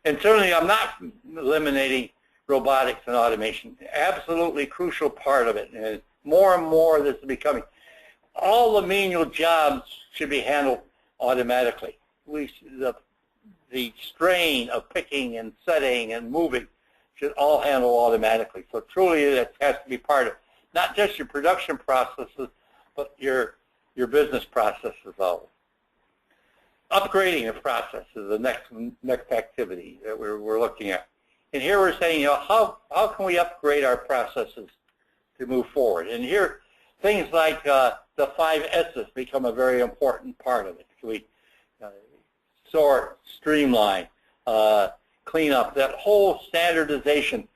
And certainly I'm not eliminating robotics and automation. Absolutely crucial part of it. And more and more this is becoming. All the menial jobs should be handled automatically. The strain of picking and setting and moving should all handle automatically. So truly that has to be part of not just your production processes, but your business processes also. Upgrading the process is the next activity that we're looking at. And here we're saying, how can we upgrade our processes to move forward? And here, things like the 5 S's become a very important part of it. We sort, streamline, clean up. That whole standardization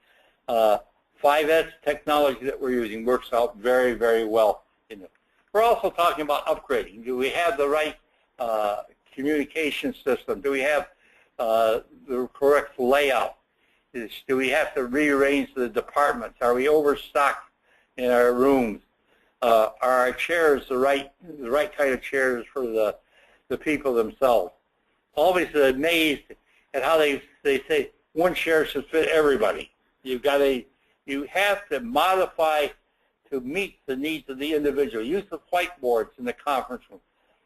5S technology that we're using works out very, very well in it. We're also talking about upgrading. Do we have the right communication system? Do we have the correct layout? Do we have to rearrange the departments? Are we overstocked in our rooms? Are our chairs the right kind of chairs for the people themselves? Always amazed at how they say one chair should fit everybody. You have to modify to meet the needs of the individual. Use the whiteboards in the conference room.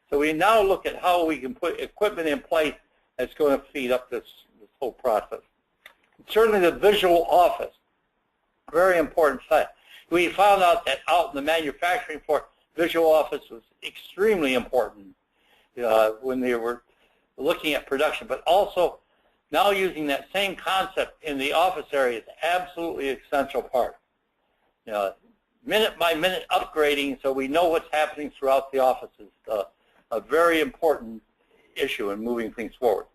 So we now look at how we can put equipment in place that's going to feed up this whole process. Certainly the visual office, very important side. We found out that out in the manufacturing floor, visual office was extremely important when they were looking at production, but also now using that same concept in the office area is absolutely essential part. Minute by minute upgrading so we know what's happening throughout the office is a very important issue in moving things forward.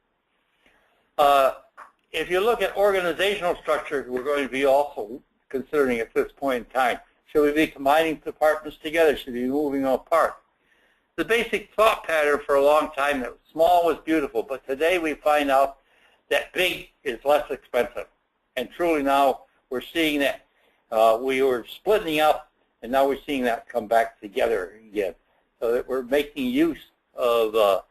If you look at organizational structure, we're going to be also considering at this point in time, should we be combining departments together? Should we be moving them apart? The basic thought pattern for a long time that small was beautiful, but today we find out that big is less expensive. And truly now we're seeing that we were splitting up, and now we're seeing that come back together again. So that we're making use of the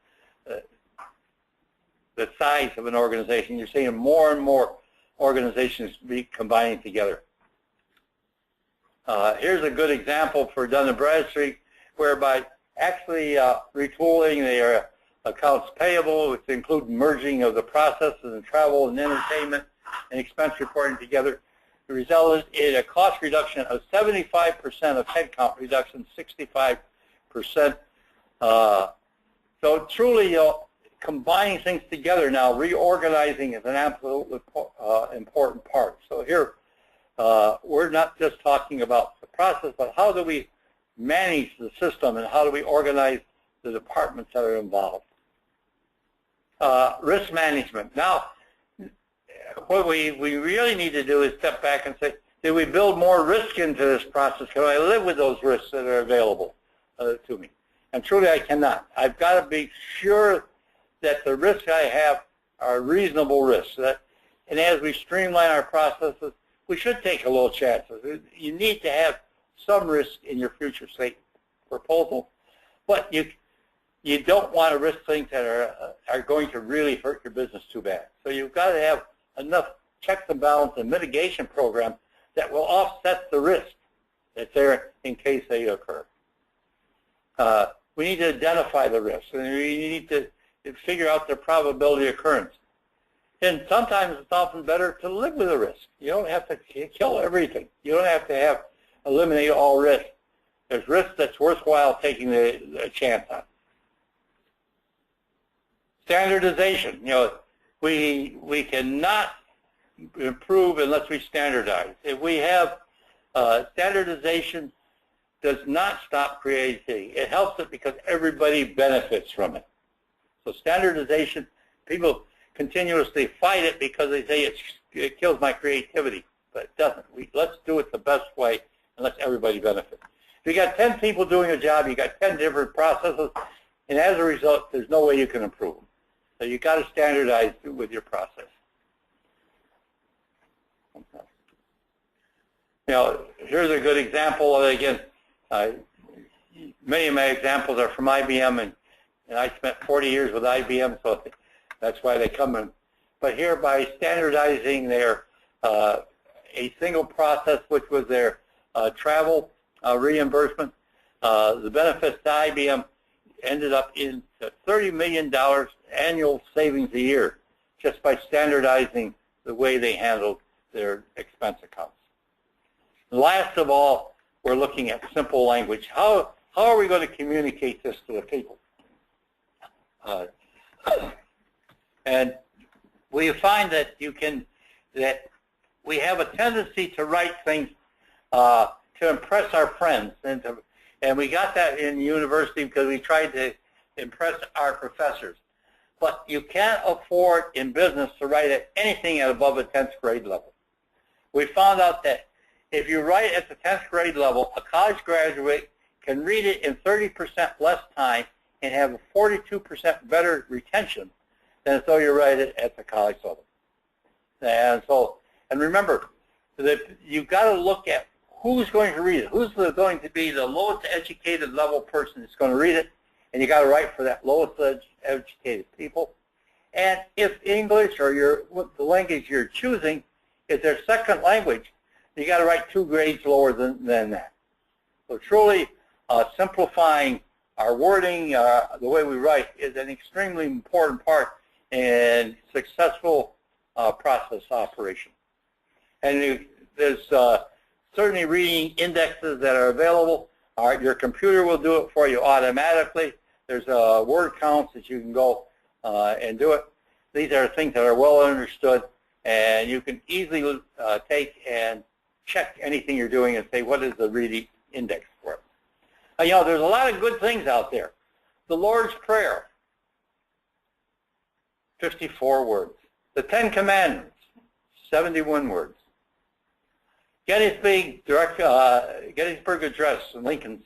size of an organization. You're seeing more and more organizations be combining together. Here's a good example for Dun & Bradstreet, whereby actually retooling their accounts payable, which include merging of the processes and travel and entertainment and expense reporting together. It resulted in a cost reduction of 75% of headcount reduction, 65%. So truly, combining things together now, reorganizing is an absolutely important part. So here, we're not just talking about the process, but how do we manage the system and how do we organize the departments that are involved. Risk management. Now, what we really need to do is step back and say, did we build more risk into this process? Can I live with those risks that are available to me? And truly I cannot. I've got to be sure that the risks I have are reasonable risks. And as we streamline our processes, we should take a little chances. You need to have some risk in your future state proposal, but you don't want to risk things that are going to really hurt your business too bad. So you've got to have enough checks and balances and mitigation program that will offset the risk that's there in case they occur. We need to identify the risks, and we need to figure out their probability of occurrence. And sometimes it's often better to live with a risk. You don't have to kill everything. You don't have to eliminate all risk. There's risk that's worthwhile taking a chance on. Standardization. We cannot improve unless we standardize. If we have standardization, does not stop creativity. It helps it because everybody benefits from it. So standardization, people continuously fight it because they say it kills my creativity, but it doesn't. Let's do it the best way and let everybody benefit. If you got 10 people doing a job, you got 10 different processes, and as a result, there's no way you can improve them. So you got to standardize with your process. Here's a good example of it. Again, many of my examples are from IBM, and I spent 40 years with IBM, so that's why they come but here by standardizing their a single process, which was their travel reimbursement, the benefits to IBM ended up in $30 million annual savings a year just by standardizing the way they handled their expense accounts. Last of all, we're looking at simple language. How are we going to communicate this to the people? And we find that we have a tendency to write things to impress our friends, and we got that in university because we tried to impress our professors. But you can't afford in business to write at anything at above a 10th grade level. We found out that if you write at the 10th grade level, a college graduate can read it in 30% less time and have a 42% better retention than though you write it at the college level. And remember that you've got to look at who's going to read it. Who's going to be the lowest educated level person that's going to read it, and you got to write for that lowest educated people. And if English or the language you're choosing is their second language, you got to write 2 grades lower than that. So truly simplifying our wording, the way we write, is an extremely important part in successful process operation. And there's certainly reading indexes that are available. Your computer will do it for you automatically. There's word counts that you can go and do it. These are things that are well understood, and you can easily take and check anything you're doing and say, what is the reading index for it? You know, there's a lot of good things out there. The Lord's Prayer, 54 words. The 10 Commandments, 71 words. Gettysburg Address, Lincoln's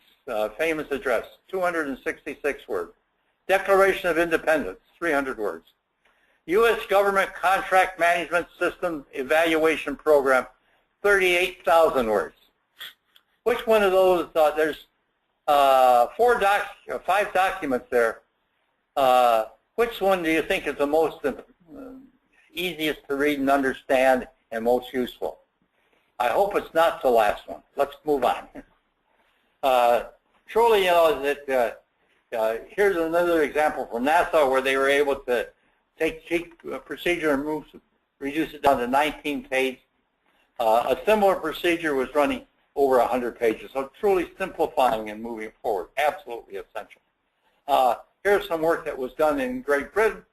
famous address, 266 words. Declaration of Independence, 300 words. U.S. Government Contract Management System Evaluation Program, 38,000 words. Which one of those, there's 5 documents there. Which one do you think is the most easiest to read and understand and most useful? I hope it's not the last one. Let's move on. Truly, you know, that here's another example from NASA where they were able to take a procedure and reduce it down to 19 pages. A similar procedure was running over 100 pages. So truly simplifying and moving forward, absolutely essential. Here's some work that was done in Great Britain.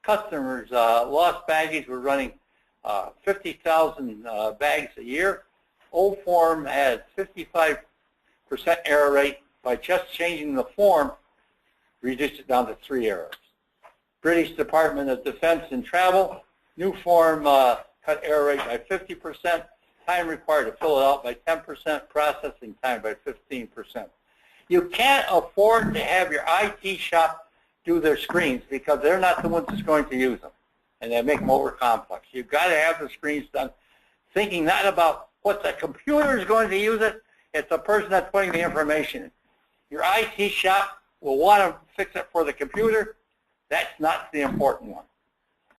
Customers lost baggage were running 50,000 bags a year. Old form had 55% error rate. By just changing the form, reduced it down to 3 errors. British Department of Defense and Travel, new form cut error rate by 50%, time required to fill it out by 10%, processing time by 15%. You can't afford to have your IT shop do their screens because they're not the ones that's going to use them, and they make them over complex. You've got to have the screens done thinking not about what the computer is going to use it, it's the person that's putting the information in. Your IT shop will want to fix it for the computer. That's not the important one.